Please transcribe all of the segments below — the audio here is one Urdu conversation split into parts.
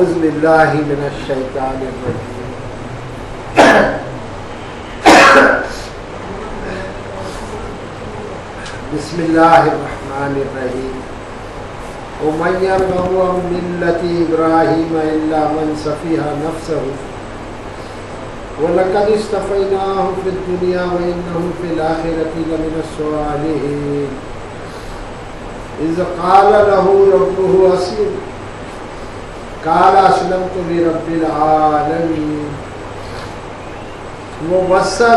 اعوذ باللہ من الشیطان الرجیم بسم اللہ الرحمن الرحیم ومن يرغب عن ملة إبراهيم إلا من سفه نفسه وَلَقَدِ اصْطَفَيْنَاهُ فِي الدُّنْيَا وَإِنَّهُ فِي الْآخِرَةِ لَمِنَ الصَّالِحِينَ إِذْ قَالَ لَهُ رَبُّهُ أَسْلِمْ قَالَ أَسْلَمْتُ لِرَبِّ الْعَالَمِينَ وَوَصَّى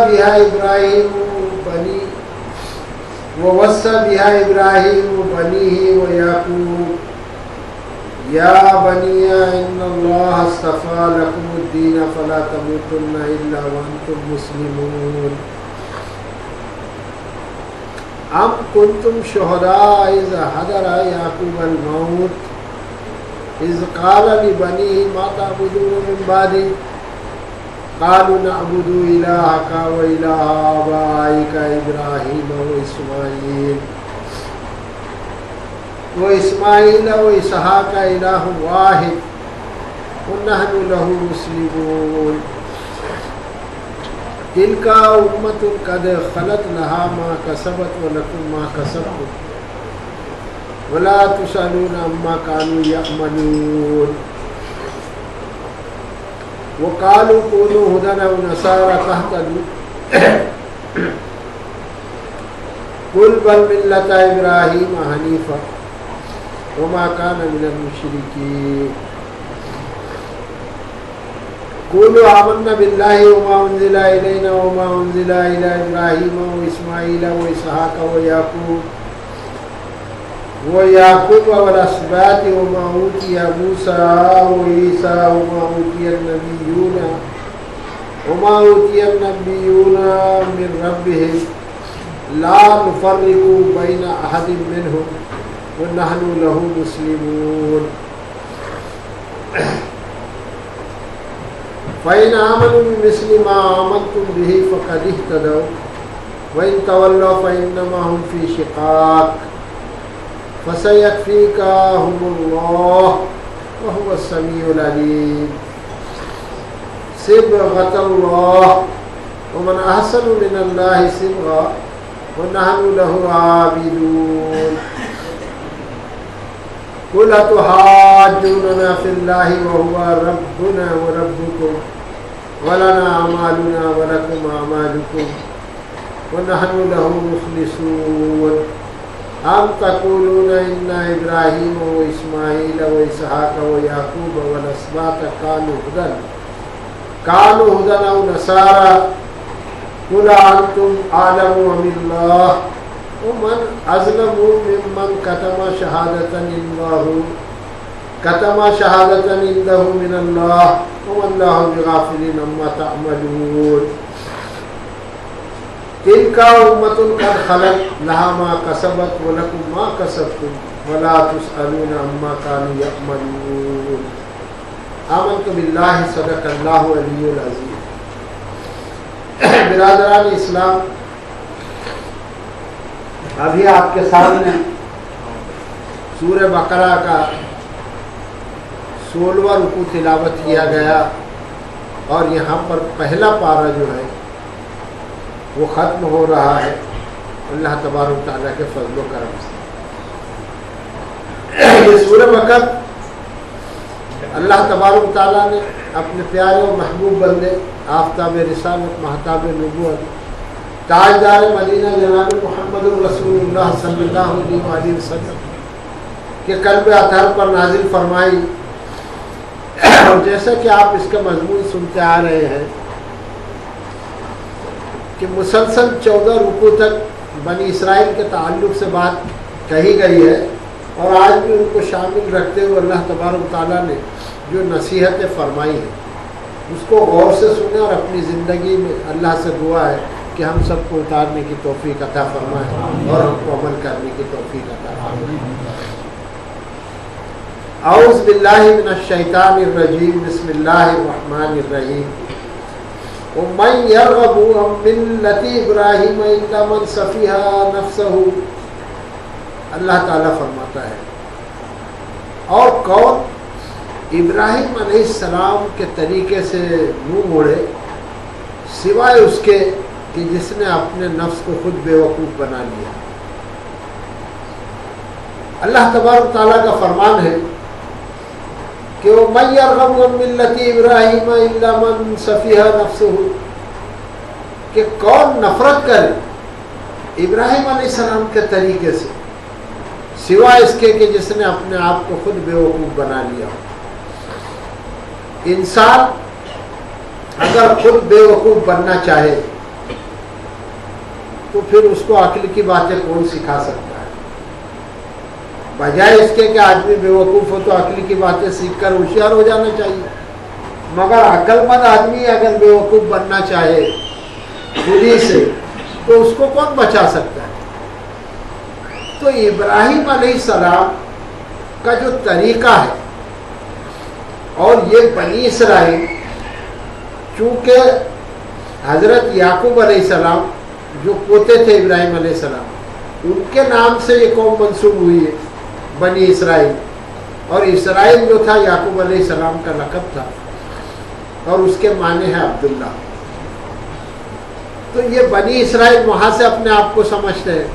بِهَا إِبْرَاهِيمُ بَنِيهِ وَيَعْقُوبُ يَا بَنِيَّ إِنَّ اللَّهَ اصْطَفَى لَكُمُ الدِّينَ فَلَا تَمُوتُنَّ إِلَّا وَأَنْتُمْ مُسْلِمُونَ أَمْ كُنْتُمْ شُهَدَاءَ إِذْ حَضَرَ يَعْقُوبَ الْمَوْتُ إِذْ قَالَ لِبَنِيهِ مَا تَعْبُدُونَ مِنْ بَعْدِي قَالُوا نَعْبُدُ إِلَٰهَكَ وَإِلَٰهَ آبَائِكَ إِبْرَاهِيمَ وإسماعيل وإسحاق إله واحد ونحن له مسلمون تلك أمة قد خلت لها ما كسبت ولكم ما كسبتم ولا تسألون عما كانوا يعملون وقالوا كونوا هودا أو نصارى تهتدوا قل بل ملة إبراهيم حنيفا وما كان من المشركين قولوا آمنا بالله وما أنزل إلينا وما أنزل إلى إبراهيم وإسماعيل وإسحاق ويعقوب والأسباط وما أوتي موسى وعيسى وما أوتي النبيون من ربهم لا نفرق بين أحد منهم ونحن له مسلمون فإن آمنوا بمثل ما آمنتم به فقد اهتدوا وإن تولوا فإنما هم في شقاق فسيكفيكهم الله وهو السميع العليم صبغة الله ومن أحسن من الله صبغة ونحن له عابدون قل أتحاجوننا في الله وهو ربنا وربكم ولنا أعمالنا ولكم أعمالكم ونحن له مخلصون أم تقولون إن إبراهيم وإسماعيل وإسحاق ويعقوب والأسباط كانوا هدى أو نصارى قل أنتم أعلم أم الله ومن أظلم ممن كتم شهادة عنده من الله وما الله بغافل عما تعملون تلك أمة قد خلت لها ما كسبت ولكم ما كسبتم ولا تسألون عما كانوا يعملون آمنت بالله صدق الله العلي العظيم. برادران اسلام، ابھی آپ کے سامنے سورہ بقرہ کا 16واں رکوع تلاوت کیا گیا اور یہاں پر پہلا پارہ جو ہے وہ ختم ہو رہا ہے اللہ تبارک تعالیٰ کے فضل و کرم سے. یہ سورہ بقرہ اللہ تبارک تعالیٰ نے اپنے پیارے و محبوب بندے آفتاب رسالت مہتاب نبوت تاجدار مدینہ جناب محمد رسول اللہ صلی اللہ علیہ وسلم کے قلب اطہر پر نازل فرمائی. اور جیسا کہ آپ اس کا مضمون سنتے آ رہے ہیں کہ مسلسل 14 رکوع تک بنی اسرائیل کے تعلق سے بات کہی گئی ہے اور آج بھی ان کو شامل رکھتے ہوئے اللہ تبارک تعالیٰ نے جو نصیحتیں فرمائی ہیں اس کو غور سے سنیں اور اپنی زندگی میں اللہ سے دعا ہے کہ ہم سب کو اتارنے کی توفیق عطا فرمائے اور ہم کو عمل کرنے کی توفیق عطا فرمائے. اعوذ باللہ من الشیطان الرجیم بسم اللہ الرحمن الرحیم. ومن يرغب عن ملة إبراهيم إلا من سفه نفسه. اللہ تعالیٰ فرماتا ہے اور کون ابراہیم علیہ السلام کے طریقے سے منہ موڑے سوائے اس کے کہ جس نے اپنے نفس کو خود بے وقوف بنا لیا. اللہ تبارک تعالیٰ کا فرمان ہے کہ وَمَن يَرْغَبُ عَن مِّلَّةِ إِبْرَاهِيمَ إِلَّا مَن سَفِهَ نَفْسَهُ کہ کون نفرت کرے ابراہیم علیہ السلام کے طریقے سے سوائے اس کے کہ جس نے اپنے آپ کو خود بے وقوف بنا لیا. انسان اگر خود بے وقوف بننا چاہے تو پھر اس کو عقل کی باتیں کون سکھا سکتا ہے؟ بجائے اس کے کہ آدمی بے وقوف ہو تو عقل کی باتیں سیکھ کر ہوشیار ہو جانا چاہیے. مگر عقل مند آدمی اگر بے وقوف بننا چاہے خود ہی سے تو اس کو کون بچا سکتا ہے؟ تو ابراہیم علیہ السلام کا جو طریقہ ہے اور یہ بنی اسرائیل چونکہ حضرت یعقوب علیہ السلام جو پوتے تھے ابراہیم علیہ السلام ان کے نام سے یہ قوم منسوب ہوئی ہے بنی اسرائیل. اور اسرائیل جو تھا یعقوب علیہ السلام کا لقب تھا اور اس کے معنی ہے عبداللہ. تو یہ بنی اسرائیل وہاں سے اپنے آپ کو سمجھتے ہیں.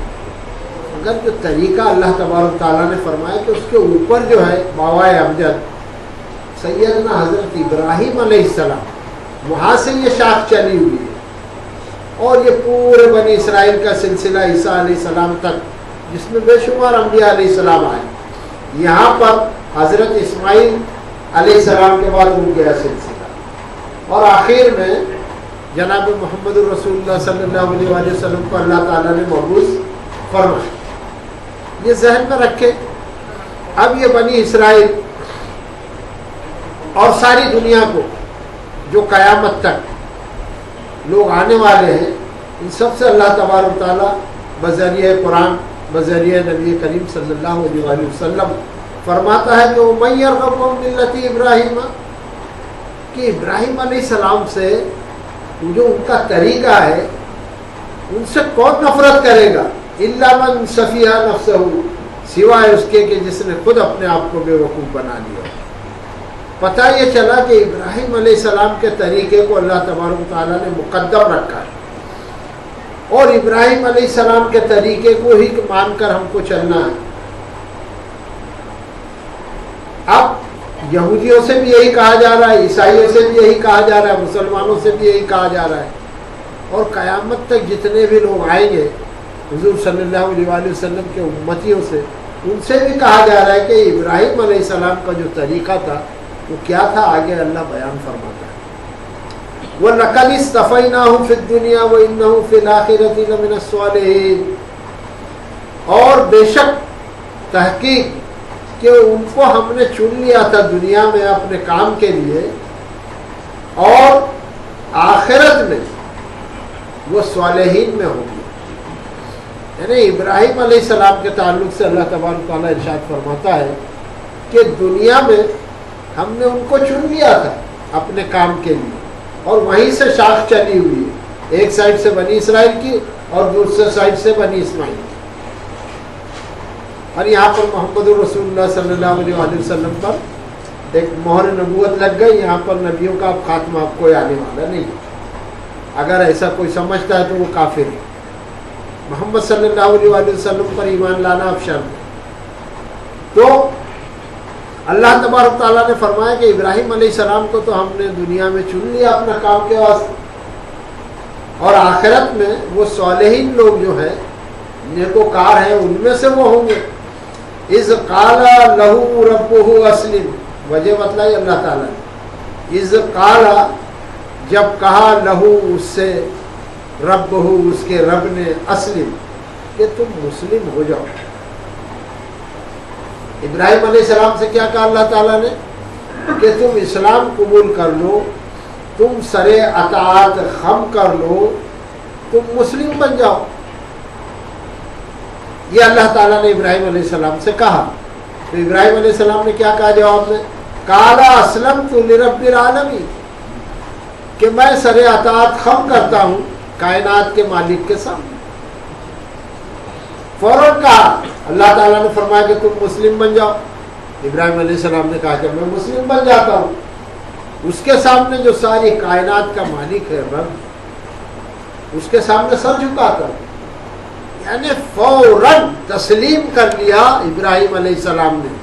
مگر جو طریقہ اللہ تبارک تعالیٰ نے فرمایا کہ اس کے اوپر جو ہے باوائے امجد سیدنا حضرت ابراہیم علیہ السلام وہاں سے یہ شاخ چلی ہوئی ہے. اور یہ پورے بنی اسرائیل کا سلسلہ عیسیٰ علیہ السلام تک جس میں بے شمار انبیاء علیہ السلام آئے. یہاں پر حضرت اسماعیل علیہ السلام کے بعد رک گیا سلسلہ اور آخر میں جناب محمد الرسول اللہ صلی اللہ علیہ وآلہ وسلم کو اللہ تعالیٰ نے مبعوث فرمایا. یہ ذہن میں رکھے. اب یہ بنی اسرائیل اور ساری دنیا کو جو قیامت تک لوگ آنے والے ہیں ان سب سے اللہ تبارک تعالیٰ بذریعہ قرآن بذریعہ نبی کریم صلی اللہ علیہ وآلہ وسلم فرماتا ہے کہ وَمَن يَرْغَبُ عَن مِّلَّةِ إِبْرَاهِيمَ کہ ابراہیم علیہ السلام سے جو ان کا طریقہ ہے ان سے کون نفرت کرے گا إِلَّا مَن سَفِهَ نَفْسَهُ سوائے اس کے کہ جس نے خود اپنے آپ کو بے وقوف بنا لیا. پتہ یہ چلا کہ ابراہیم علیہ السلام کے طریقے کو اللہ تبارک تعالیٰ نے مقدم رکھا ہے اور ابراہیم علیہ السلام کے طریقے کو ہی مان کر ہم کو چلنا ہے. اب یہودیوں سے بھی یہی کہا جا رہا ہے, عیسائیوں سے بھی یہی کہا جا رہا ہے, مسلمانوں سے بھی یہی کہا جا رہا ہے اور قیامت تک جتنے بھی لوگ آئیں گے حضور صلی اللہ علیہ وآلہ وسلم کے امتیوں سے ان سے بھی کہا جا رہا ہے کہ ابراہیم علیہ السلام کا جو طریقہ تھا وہ کیا تھا. آگے اللہ بیان فرماتا ہے وَلَقَدِ اصْطَفَيْنَاهُ فِي الدُّنْيَا وَإِنَّهُ فِي الْآخِرَةِ لَمِنَ الصَّالِحِينَ اور بے شک تحقیق کہ ان کو ہم نے چن لیا تھا دنیا میں اپنے کام کے لیے اور آخرت میں وہ صالحین میں ہوں گے. یعنی ابراہیم علیہ السلام کے تعلق سے اللہ تبارک تعالیٰ ارشاد فرماتا ہے کہ دنیا میں ہم نے ان کو چن لیا تھا اپنے کام کے لیے اور وہیں سے شاخ چلی ہوئی ہے, ایک سائڈ سے بنی اسرائیل کی اور دوسرے سائڈ سے بنی اسماعیل کی. اور یہاں پر محمد الرسول اللہ صلی اللہ علیہ وآلہ وسلم پر ایک مہر نبوت لگ گئی. یہاں پر نبیوں کا خاتمہ اب کوئی آنے والا نہیں. اگر ایسا کوئی سمجھتا ہے تو وہ کافر ہے. محمد صلی اللہ علیہ وآلہ وسلم پر ایمان لانا اب شرط ہے. تو اللہ تبارک تعالیٰ نے فرمایا کہ ابراہیم علیہ السلام کو تو ہم نے دنیا میں چن لیا اپنا کام کے واسطے اور آخرت میں وہ صالحین لوگ جو ہیں نیکوکار ہیں ان میں سے وہ ہوں گے. اذ قال له ربه اسلم وجہ بتلائی اللہ تعالیٰ نے. اذ قال جب کہا لہو اس سے ربہ اس کے رب نے اسلم کہ تم مسلم ہو جاؤ. ابراہیم علیہ السلام سے کیا کہا اللہ تعالیٰ نے کہ تم اسلام قبول کر لو, تم سر اطاعت خم کر لو, تم مسلم بن جاؤ. یہ اللہ تعالیٰ نے ابراہیم علیہ السلام سے کہا. تو ابراہیم علیہ السلام نے کیا کہا جواب میں؟ قال اسلمت لرب العالمین کہ میں سر اطاعت خم کرتا ہوں کائنات کے مالک کے سامنے. فوراً کہا اللہ تعالیٰ نے فرمایا کہ تم مسلم بن جاؤ. ابراہیم علیہ السلام نے کہا کہ میں مسلم بن جاتا ہوں. اس کے سامنے جو ساری کائنات کا مالک ہے رب، اس کے سامنے سر جھکاتا ہوں. یعنی فوراً تسلیم کر لیا ابراہیم علیہ السلام نے.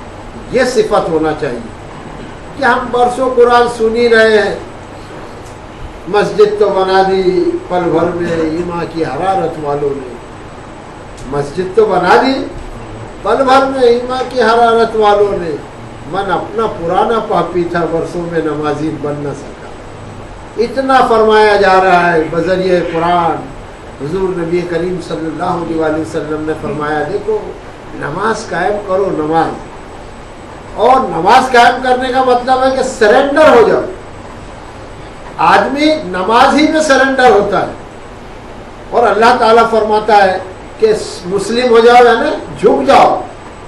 یہ صفت ہونا چاہیے کہ ہم برسوں قرآن سنی رہے ہیں، مسجد تو بنا دی پل بھر میں ایمان کی حرارت والوں نے، مسجد تو بنا دی پل بھر میں ایمان کی حرارت والوں نے، من اپنا پرانا پاپی تھا، برسوں میں نمازی بن نہ سکا. اتنا فرمایا جا رہا ہے بذریعہ قرآن. حضور نبی کریم صلی اللہ علیہ وسلم نے فرمایا دیکھو نماز قائم کرو نماز. اور نماز قائم کرنے کا مطلب ہے کہ سرنڈر ہو جاؤ. آدمی نماز ہی میں سرنڈر ہوتا ہے. اور اللہ تعالیٰ فرماتا ہے کہ مسلم ہو جاؤ یعنی جھک جاؤ،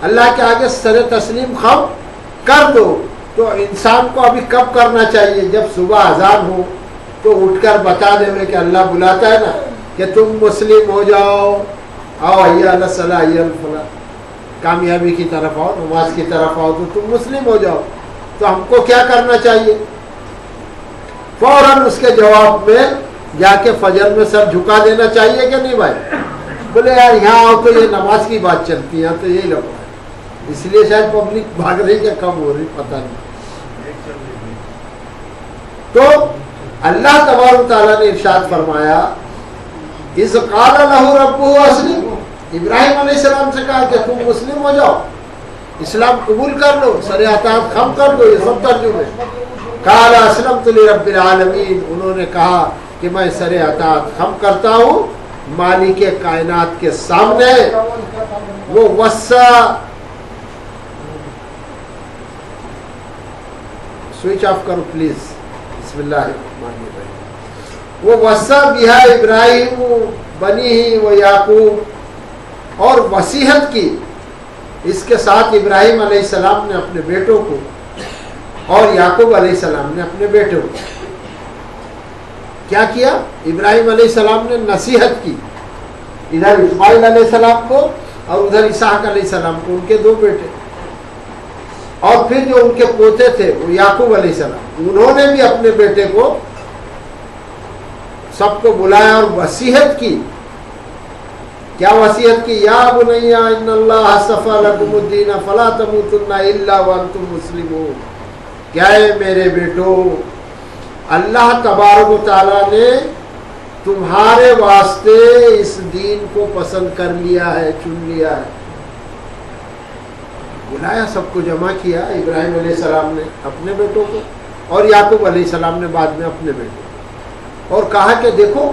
اللہ کے آگے سر تسلیم خم کر دو. تو انسان کو ابھی کب کرنا چاہیے؟ جب صبح اذان ہو تو اٹھ کر بتا دے کہ اللہ بلاتا ہے نا کہ تم مسلم ہو جاؤ، آؤ حیا علی الصلاۃ حیا علی الفلاح، کامیابی کی طرف آؤ، نماز کی طرف آؤ تو تم مسلم ہو جاؤ. تو ہم کو کیا کرنا چاہیے؟ فوراً اس کے جواب میں جا کے فجر میں سر جھکا دینا چاہیے کہ نہیں بھائی؟ بولے یار یہاں آؤ تو یہ نماز کی بات چلتی ہے تو یہی لگا ہے، اس لیے شاید پبلک بھاگ رہی کہ کم ہو رہی پتہ نہیں. تو اللہ تبارک تعالیٰ نے ارشاد فرمایا اذ قال له ربه اسلم. ابراہیم علیہ السلام سے کہا کہ تم مسلم ہو جاؤ، اسلام قبول کر لو، سر اطاعت خم کر دو. یہ سب ترجمے. قال اسلمت لرب العالمین. انہوں نے کہا کہ میں سر اطاعت خم کرتا ہوں مالک کائنات کے سامنے. وہ وسع سوئچ آف کرو پلیز. بسم اللہ الرحمن الرحیم. وہ وسع بہا ابراہیم بنی و یعقوب، اور وصیحت کی اس کے ساتھ ابراہیم علیہ السلام نے اپنے بیٹوں کو اور یعقوب علیہ السلام نے اپنے بیٹوں کو کیا کیا؟ ابراہیم علیہ السلام نے نصیحت کی ادھر اسماعیل علیہ السلام کو اور ادھر اسحاق علیہ السلام کو، ان کے دو بیٹے. اور پھر جو ان کے پوتے تھے وہ یعقوب علیہ السلام، انہوں نے بھی اپنے بیٹے کو سب کو بلایا اور وصیحت کی. کیا وصیحت کی؟ یا بنی ان اللہ اصطفی لکم الدین فلا تموتن الا وانتم مسلمون. کیا ہے میرے بیٹو، اللہ تبارک و تعالیٰ نے تمہارے واسطے اس دین کو پسند کر لیا ہے، چن لیا ہے. بلایا، سب کو جمع کیا. ابراہیم علیہ السلام نے اپنے بیٹوں کو اور یعقوب علیہ السلام نے بعد میں اپنے بیٹوں کو، اور کہا کہ دیکھو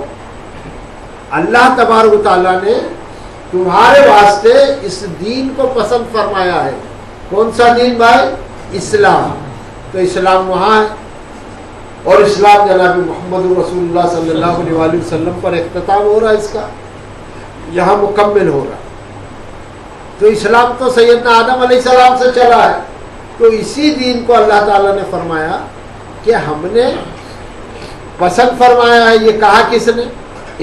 اللہ تبارک و تعالیٰ نے تمہارے واسطے اس دین کو پسند فرمایا ہے. کون سا دین بھائی؟ اسلام. تو اسلام وہاں ہے، اور اسلام جناب محمد رسول اللہ صلی اللہ علیہ وسلم پر اختتام ہو رہا ہے، اس کا یہاں مکمل ہو رہا. تو اسلام تو سیدنا آدم علیہ السلام سے چلا ہے. تو اسی دین کو اللہ تعالیٰ نے فرمایا کہ ہم نے پسند فرمایا ہے. یہ کہا کس نے؟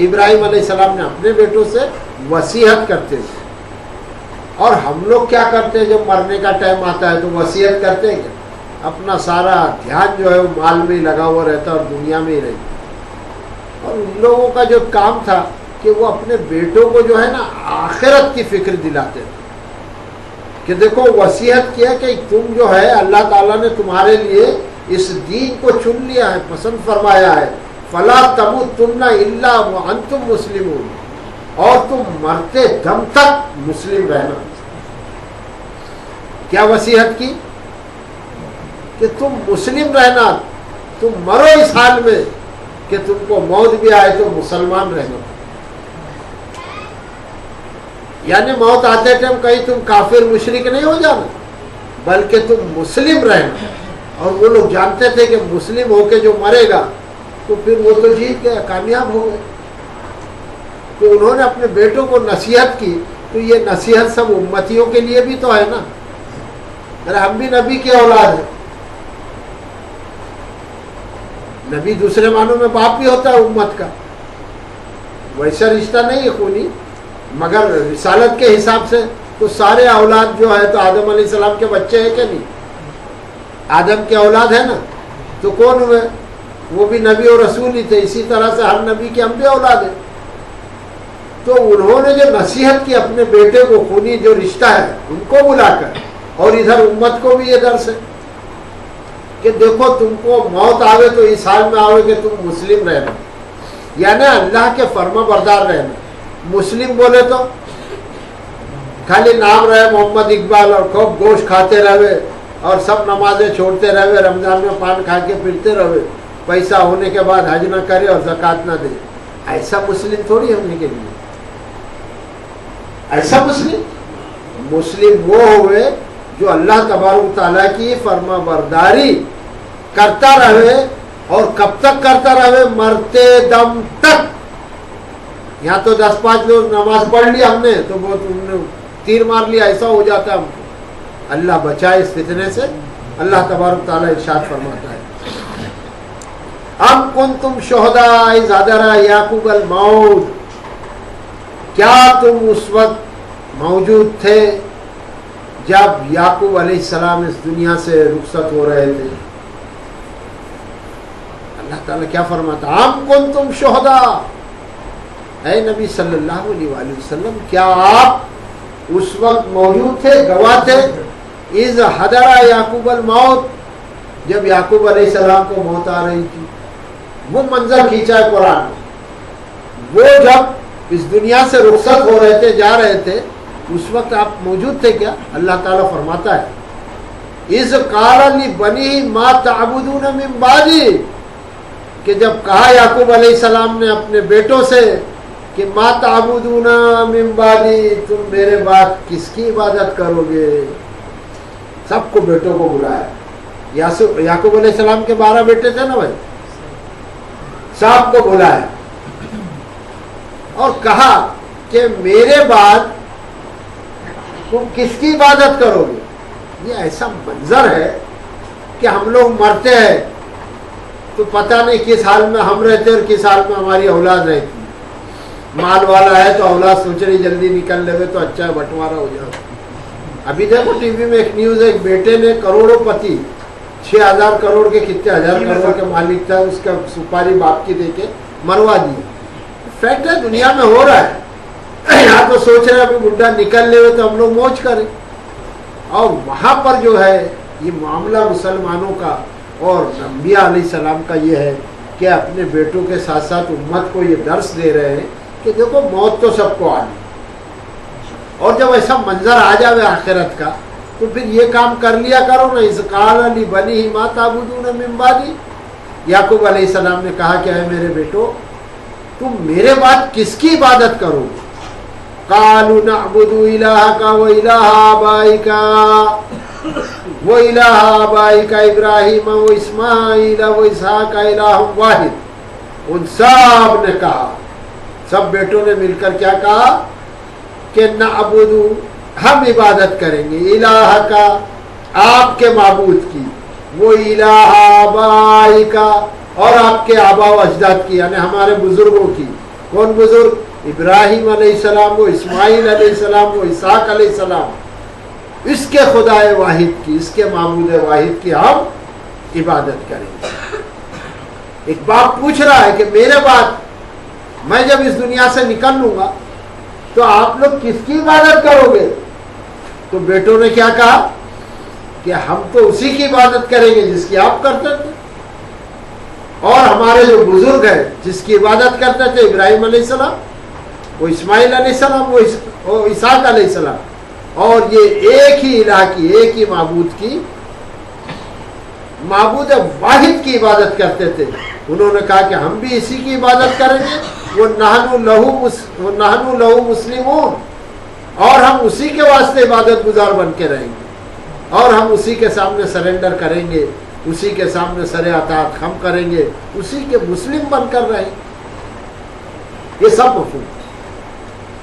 ابراہیم علیہ السلام نے اپنے بیٹوں سے وصیت کرتے تھے. اور ہم لوگ کیا کرتے ہیں جب مرنے کا ٹائم آتا ہے تو وصیت کرتے ہیں کہ اپنا سارا دھیان جو ہے وہ مال میں ہی لگا ہوا رہتا ہے اور دنیا میں ہی رہتا. اور ان لوگوں کا جو کام تھا کہ وہ اپنے بیٹوں کو جو ہے نا آخرت کی فکر دلاتے تھے کہ دیکھو وصیت کیا کہ تم جو ہے اللہ تعالیٰ نے تمہارے لیے اس دین کو چن لیا ہے، پسند فرمایا ہے. فلا تموتن الا وانتم مسلمون. اور تم مرتے دم تک مسلم رہنا. کیا وصیت کی؟ کہ تم مسلم رہنا، تم مرو اس حال میں کہ تم کو موت بھی آئے تو مسلمان رہنا. یعنی موت آتے ٹائم کہیں تم کافر مشرک نہیں ہو جانا، بلکہ تم مسلم رہنا. اور وہ لوگ جانتے تھے کہ مسلم ہو کے جو مرے گا تو پھر وہ تو جیت گیا، کامیاب ہو گئے. تو انہوں نے اپنے بیٹوں کو نصیحت کی. تو یہ نصیحت سب امتیوں کے لیے بھی تو ہے نا. ہم بھی نبی کی اولاد ہیں. نبی دوسرے معنوں میں باپ بھی ہوتا ہے امت کا، ویسا رشتہ نہیں ہے خونی، مگر رسالت کے حساب سے تو سارے اولاد جو ہے تو آدم علیہ السلام کے بچے ہیں کہ نہیں؟ آدم کے اولاد ہے نا، تو کون ہوئے؟ وہ بھی نبی اور رسول ہی تھے، اسی طرح سے ہر نبی کے ہم بھی اولاد ہیں۔ تو انہوں نے جو نصیحت کی اپنے بیٹے کو، خونی جو رشتہ ہے ان کو بلا کر، اور ادھر امت کو بھی یہ درس ہے کہ دیکھو تم کو موت آوے تو اس حال میں آوے کہ تم مسلم رہنا، یعنی اللہ کے فرما بردار رہنا۔ مسلم بولے تو خالی نام رہے محمد اقبال اور خوب گوشت کھاتے رہے اور سب نمازیں چھوڑتے رہے، رمضان میں پان کھا کے پھرتے رہے، پیسہ ہونے کے بعد حج نہ کرے اور زکوٰۃ نہ دے، ایسا مسلم تھوڑی ہونے کے لیے۔ ایسا مسلم وہ ہوئے جو اللہ تبارک تعالیٰ کی فرما برداری کرتا رہے، اور کب تک کرتا رہے؟ مرتے دم تک۔ یہاں تو 10-5 لوگ نماز پڑھ لی ہم نے تو وہ تم نے تیر مار لیا، ایسا ہو جاتا ہے ہم کو۔ اللہ بچائے اس فتنے سے۔ اللہ تبارک تعالیٰ ارشاد فرماتا ہے ام کنتم شہداء اذ حضر یعقوب الموت، کیا تم اس وقت موجود تھے جب یعقوب علیہ السلام اس دنیا سے رخصت ہو رہے تھے؟ اللہ تعالیٰ کیا فرماتا ہے ام کنتم شہداء، اے نبی صلی اللہ علیہ وآلہ وسلم کیا آپ اس وقت موجود تھے، گواہ تھے؟ اذ حضر یعقوب الموت، جب یعقوب علیہ السلام کو موت آ رہی تھی۔ وہ منظر کھینچا ہے قرآن میں، وہ جب اس دنیا سے رخصت ہو رہے تھے، جا رہے تھے، اس وقت آپ موجود تھے کیا؟ اللہ تعالیٰ فرماتا ہے اذ قال لبنیہ ما تعبدون من بعدی، کہ جب کہا یعقوب علیہ السلام نے اپنے بیٹوں سے کہ ما تعبدون من بعدی، تم میرے بعد کس کی عبادت کرو گے؟ سب کو بیٹوں کو بلایا۔ یعقوب علیہ السلام کے 12 بیٹے تھے نا بھائی، سب کو بلایا اور کہا کہ میرے بعد تم کس کی عبادت کرو گے؟ یہ ایسا منظر ہے کہ ہم لوگ مرتے ہیں تو پتہ نہیں کس حال میں ہم رہتے اور کس حال میں ہماری اولاد رہتی۔ مال والا ہے تو اولاد سوچ رہی جلدی نکل لے تو اچھا بٹوارا ہو جائے۔ ابھی دیکھو ٹی وی میں ایک نیوز ہے، ایک بیٹے نے کروڑوں پتی 6,000 کروڑ کے کتنے ہزار کروڑ کے مالک تھا، اس کا سپاری باپ کی دے کے مروا دی۔ فیکٹ ہے، دنیا میں ہو رہا ہے۔ یہاں تو سوچ رہے ابھی بڈھا نکل لے تو ہم لوگ موج کریں، اور وہاں پر جو ہے یہ معاملہ مسلمانوں کا اور انبیاء علیہ السلام کا یہ ہے کہ اپنے بیٹوں کے ساتھ ساتھ امت کو یہ درس دے رہے ہیں کہ دیکھو موت تو سب کو آنی، اور جب ایسا منظر آ جاوے آخرت کا تو پھر یہ کام کر لیا کرو نا۔ اذ قال لبنیہ ما تعبدون من بعدی، یعقوب علیہ السلام نے کہا کہ اے میرے بیٹو تم میرے بعد کس کی عبادت کرو گے؟ قالوا نعبد الہک و الہ آبائک و الہ آبائک ابراہیم و اسماعیل و اسحاق الہ واحد۔ ان سب نے کہا، سب بیٹوں نے مل کر کیا کہا کہ نعبد، ہم عبادت کریں گے، الہ کا، آپ کے معبود کی، وہ الہ آبائی کا، اور آپ کے آبا و اجداد کی، یعنی ہمارے بزرگوں کی۔ کون بزرگ؟ ابراہیم علیہ السلام، وہ اسماعیل علیہ السلام، وہ اسحاق علیہ السلام، اس کے خدا واحد کی، اس کے معبود واحد کی ہم عبادت کریں گے۔ ایک باپ پوچھ رہا ہے کہ میرے بعد میں جب اس دنیا سے نکل لوں گا تو آپ لوگ کس کی عبادت کرو گے؟ تو بیٹوں نے کیا کہا کہ ہم تو اسی کی عبادت کریں گے جس کی آپ کرتے تھے، اور ہمارے جو بزرگ ہیں جس کی عبادت کرتے تھے، ابراہیم علیہ السلام، وہ اسماعیل علیہ السلام، وہ اسحاق علیہ السلام، اور یہ ایک ہی الہ کی، ایک ہی معبود کی، معبود واحد کی عبادت کرتے تھے۔ انہوں نے کہا کہ ہم بھی اسی کی عبادت کریں گے، وَنَحْنُ لَهُ مُسْلِمُونَ، اور ہم اسی کے واسطے عبادت گزار بن کے رہیں گے، اور ہم اسی کے سامنے سرنڈر کریں گے، اسی کے سامنے سر اطاعت خم کریں گے، اسی کے مسلم بن کر رہیں گے۔ یہ سب مفہوم۔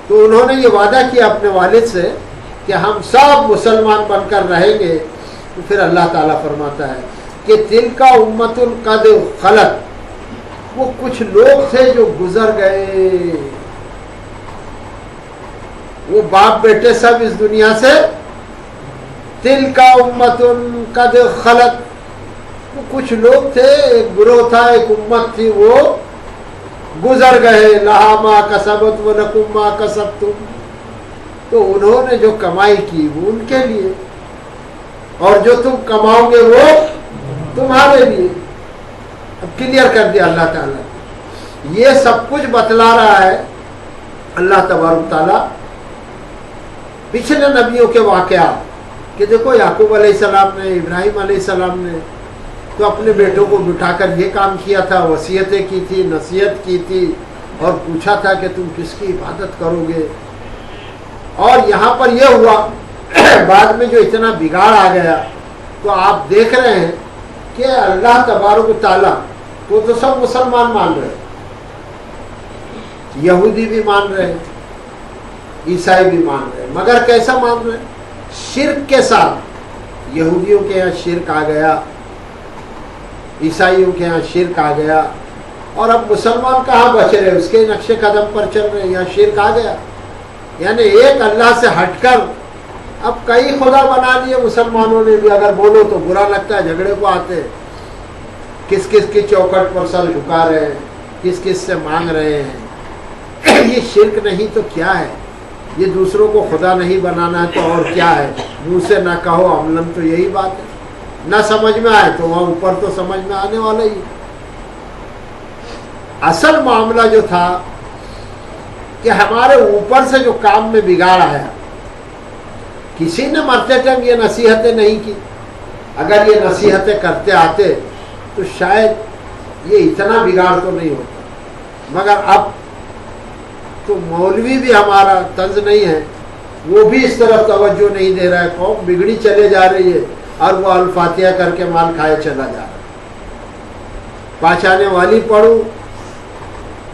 تو انہوں نے یہ وعدہ کیا اپنے والد سے کہ ہم سب مسلمان بن کر رہیں گے۔ تو پھر اللہ تعالیٰ فرماتا ہے کہ تِلْکَ أُمَّةٌ قَدْ خَلَتْ، وہ کچھ لوگ تھے جو گزر گئے، وہ باپ بیٹے سب اس دنیا سے تلک امت قد خلت، وہ کچھ لوگ تھے، ایک گروہ تھا، ایک امت تھی، وہ گزر گئے، لہا ما کسبت ولکم ما کسبتم، تو انہوں نے جو کمائی کی وہ ان کے لیے، اور جو تم کماؤ گے وہ تمہارے لیے۔ اب کلیئر کر دیا اللہ تعالیٰ نے۔ یہ سب کچھ بتلا رہا ہے اللہ تبارک تعالیٰ پچھلے نبیوں کے واقعات، کہ دیکھو یعقوب علیہ السلام نے، ابراہیم علیہ السلام نے تو اپنے بیٹوں کو بٹھا کر یہ کام کیا تھا، وصیتیں کی تھی، نصیحت کی تھی، اور پوچھا تھا کہ تم کس کی عبادت کرو گے۔ اور یہاں پر یہ ہوا بعد میں جو اتنا بگاڑ آ گیا، تو آپ دیکھ رہے ہیں کہ اللہ تبارک و تعالیٰ کو تو سب مسلمان مان رہے، یہودی بھی مان رہے، عیسائی بھی مان رہے، مگر کیسا مان رہے؟ شرک کے ساتھ۔ یہودیوں کے یہاں شرک آ گیا، عیسائیوں کے یہاں شرک آ گیا، اور اب مسلمان کہاں بچ رہے؟ اس کے نقش قدم پر چل رہے، یہاں شرک آ گیا، یعنی ایک اللہ سے ہٹ کر اب کئی خدا بنا لیے مسلمانوں نے بھی۔ اگر بولو تو برا لگتا ہے، جھگڑے کو آتے، کس کس کی چوکھٹ پر سر جھکا رہے ہیں، کس کس سے مانگ رہے ہیں۔ یہ شرک نہیں تو کیا ہے؟ یہ دوسروں کو خدا نہیں بنانا ہے تو اور کیا ہے؟ منہ سے نہ کہو عملاً تو یہی بات ہے، نہ سمجھ میں آئے تو وہاں اوپر تو سمجھ میں آنے والا ہی۔ اصل معاملہ جو تھا کہ ہمارے اوپر سے جو کام میں بگاڑ آیا، کسی نے مرتے ٹائم یہ نصیحتیں نہیں کی۔ اگر یہ نصیحتیں کرتے آتے تو شاید یہ اتنا بگاڑ تو نہیں ہوتا، مگر اب تو مولوی بھی ہمارا طنز نہیں ہے، وہ بھی اس طرف توجہ نہیں دے رہا ہے، قوم بگڑی چلے جا رہی ہے، اور وہ الفاتحہ کر کے مال کھائے چلا جا رہا ہے۔ پہچانے والی پڑھوں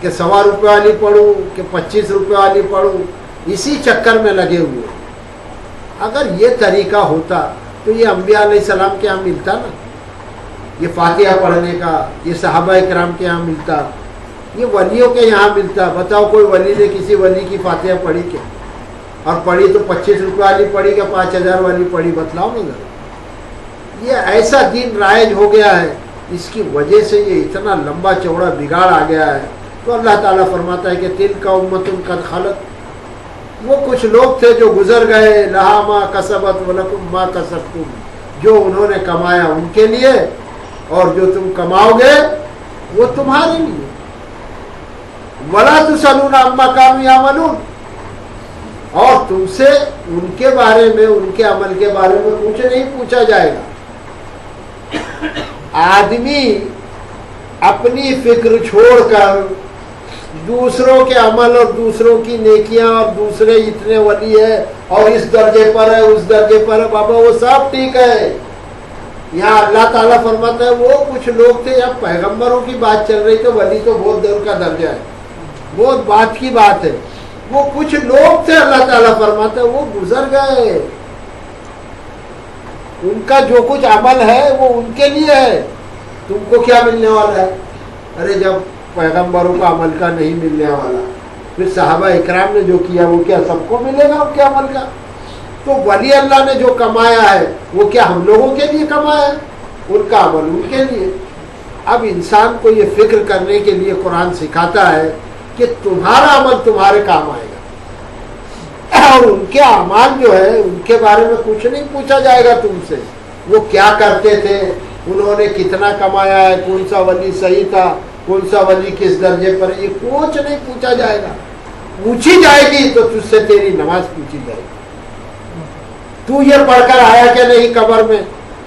کہ 100 روپے والی پڑھوں کہ 25 روپے والی پڑھوں، اسی چکر میں لگے ہوئے۔ اگر یہ طریقہ ہوتا تو یہ انبیاء علیہ السلام کے یہاں ملتا نا، یہ فاتحہ پڑھنے کا، یہ صحابہ اکرام کے یہاں ملتا، یہ ولیوں کے یہاں ملتا۔ بتاؤ کوئی ولی نے کسی ولی کی فاتحہ پڑھی کیا؟ اور پڑھی تو 25 روپے والی پڑھی کہ 5000 والی پڑھی؟ بتلاؤ نا ذرا۔ یہ ایسا دین رائج ہو گیا ہے، اس کی وجہ سے یہ اتنا لمبا چوڑا بگاڑ آ گیا ہے۔ تو اللہ تعالیٰ فرماتا ہے کہ تلک امت قد خلت، وہ کچھ لوگ تھے جو گزر گئے، لہا ما کسبت ولکم ما کسبتم، جو انہوں نے کمایا ان کے لیے، اور جو تم کماؤ گے وہ تمہارے لیے۔ ولا تسألون عما كانوا يعملون، اور تم سے ان کے بارے میں، ان کے عمل کے بارے میں کچھ نہیں پوچھا جائے گا۔ آدمی اپنی فکر چھوڑ کر دوسروں کے عمل اور دوسروں کی نیکیاں اور دوسرے اتنے ولی ہے اور اس درجے پر ہے اس درجے پر ہے، بابا وہ سب ٹھیک ہے۔ یہاں اللہ تعالیٰ فرماتا ہے وہ کچھ لوگ تھے، یا پیغمبروں کی بات چل رہی تو ولی تو بہت دور کا درجہ ہے، بہت بات کی بات ہے۔ وہ کچھ لوگ تھے، اللہ تعالیٰ فرماتا ہے وہ گزر گئے، ان کا جو کچھ عمل ہے وہ ان کے لیے ہے، تم کو کیا ملنے والا ہے؟ ارے جب پیغمبروں کا عمل کا نہیں ملنے والا، پھر صحابہ اکرام نے جو کیا وہ کیا سب کو ملے گا ان کے عمل کا؟ تو ولی اللہ نے جو کمایا ہے وہ کیا ہم لوگوں کے لیے کمایا ہے؟ ان کا عمل ان کے لیے۔ اب انسان کو یہ فکر کرنے کے لیے قرآن سکھاتا ہے کہ تمہارا عمل تمہارے کام آئے گا، اور ان کے اعمال جو ہے ان کے بارے میں کچھ نہیں پوچھا جائے گا تم سے۔ وہ کیا کرتے تھے، انہوں نے کتنا کمایا ہے، کون سا ولی صحیح تھا، کون سا ولی کس درجے پر، یہ کچھ نہیں پوچھا جائے گا۔ پوچھی جائے گی تو تجھ سے تیری نماز پوچھی جائے گی، تو یہ پڑھ کر آیا کہ نہیں قبر میں،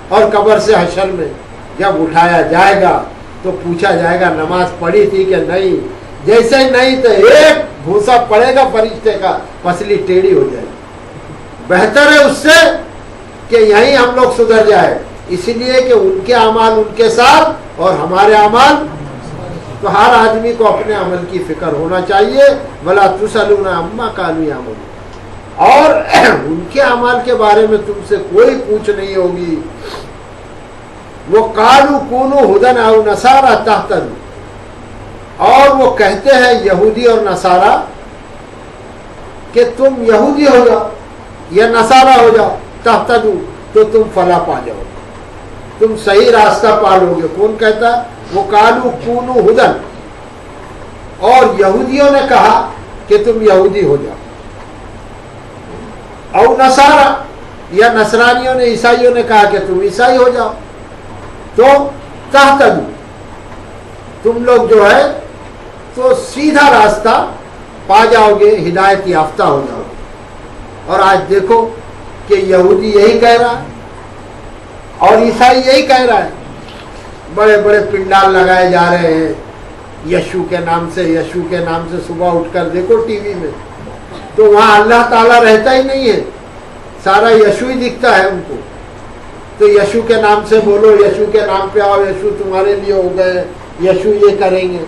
اور قبر سے حشر میں جب اٹھایا جائے گا تو پوچھا جائے گا نماز پڑھی تھی کہ نہیں۔ جیسے ہی نہیں تو ایک بھوسا پڑے گا فرشتے کا، پسلی ٹیڑھی ہو جائے گی۔ بہتر ہے اس سے کہ یہیں ہم لوگ سدھر جائے، اس لیے کہ ان کے اعمال ان کے ساتھ اور ہمارے اعمال۔ تو ہر آدمی کو اپنے عمل کی فکر ہونا چاہیے۔ ولا تسألون عما كانوا يعملون، اور ان کے اعمال کے بارے میں تم سے کوئی پوچھ نہیں ہوگی۔ وہ قالوا كونوا هدى أو نصارى تهتدوا، اور وہ کہتے ہیں یہودی اور نصارہ کہ تم یہودی ہو جاؤ یا نصارہ ہو جاؤ تہتدوا، تو تم فلاح پا جاؤ گے، تم صحیح راستہ پالو گے۔ کون کہتا ہے؟ وہ قالوا کونوا ہدی، اور یہودیوں نے کہا کہ تم یہودی ہو جاؤ، او نصارہ، یا نصرانیوں نے عیسائیوں نے کہا کہ تم عیسائی ہو جاؤ، تو تہتدوا، تم لوگ جو ہے تو سیدھا راستہ پا جاؤ گے، ہدایت یافتہ ہو جاؤ گے۔ اور آج دیکھو کہ یہودی یہی کہہ رہا ہے اور عیسائی یہی کہہ رہا ہے، بڑے بڑے پنڈال لگائے جا رہے ہیں یشو کے نام سے، یشو کے نام سے۔ صبح اٹھ کر دیکھو ٹی وی میں تو وہاں اللہ تعالیٰ رہتا ہی نہیں ہے، سارا یشو ہی دکھتا ہے ان کو۔ تو یشو کے نام سے بولو، یشو کے نام پہ آؤ، یشو تمہارے لیے ہو گئے، یشو یہ کریں گے۔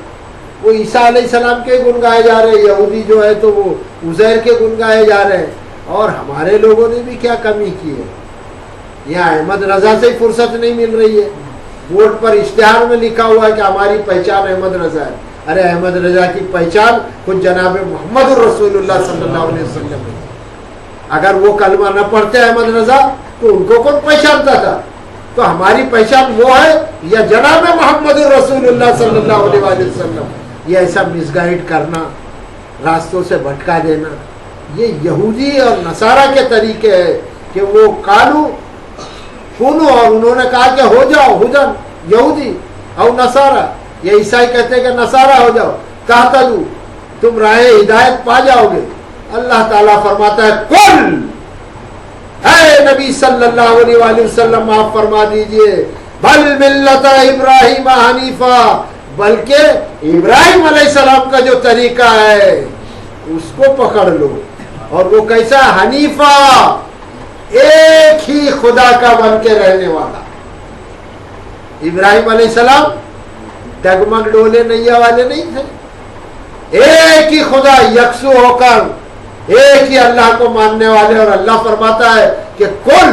وہ عیسیٰ علیہ السلام کے گن گائے جا رہے ہیں، یہودی جو ہے تو وہ عزیر کے گن گائے جا رہے ہیں۔ اور ہمارے لوگوں نے بھی کیا کمی کی ہے؟ یہاں احمد رضا سے ہی فرصت نہیں مل رہی ہے، بورڈ پر اشتہار میں لکھا ہوا ہے کہ ہماری پہچان احمد رضا ہے۔ ارے احمد رضا کی پہچان خود جناب محمد الرسول اللہ صلی اللہ علیہ وسلم ہے۔ اگر وہ کلمہ نہ پڑھتے احمد رضا تو ان کو کون پہچانتا تھا؟ تو ہماری پہچان وہ ہے یا جناب محمد الرسول اللہ صلی اللہ علیہ وسلم۔ یہ ایسا مس گائیڈ کرنا، راستوں سے بھٹکا دینا، یہ یہودی اور نصارہ کے طریقے ہے کہ وہ قالوا کونوا، اور انہوں نے کہا کہ ہو جاؤ ہدن، یہودی او نصارہ، یہ عیسائی کہتے ہیں کہ نصارہ ہو جاؤ، تہتدوا، تم راہ ہدایت پا جاؤ گے۔ اللہ تعالیٰ فرماتا ہے کل، اے نبی صلی اللہ علیہ وآلہ وسلم آپ فرما دیجئے، بل ملت ابراہیم حنیفا، بلکہ ابراہیم علیہ السلام کا جو طریقہ ہے اس کو پکڑ لو۔ اور وہ کیسا؟ حنیفا، ایک ہی خدا کا بن کے رہنے والا۔ ابراہیم علیہ السلام ڈگمگ ڈولے نیا والے نہیں تھے، ایک ہی خدا یکسو ہو کر ایک ہی اللہ کو ماننے والے۔ اور اللہ فرماتا ہے کہ کل،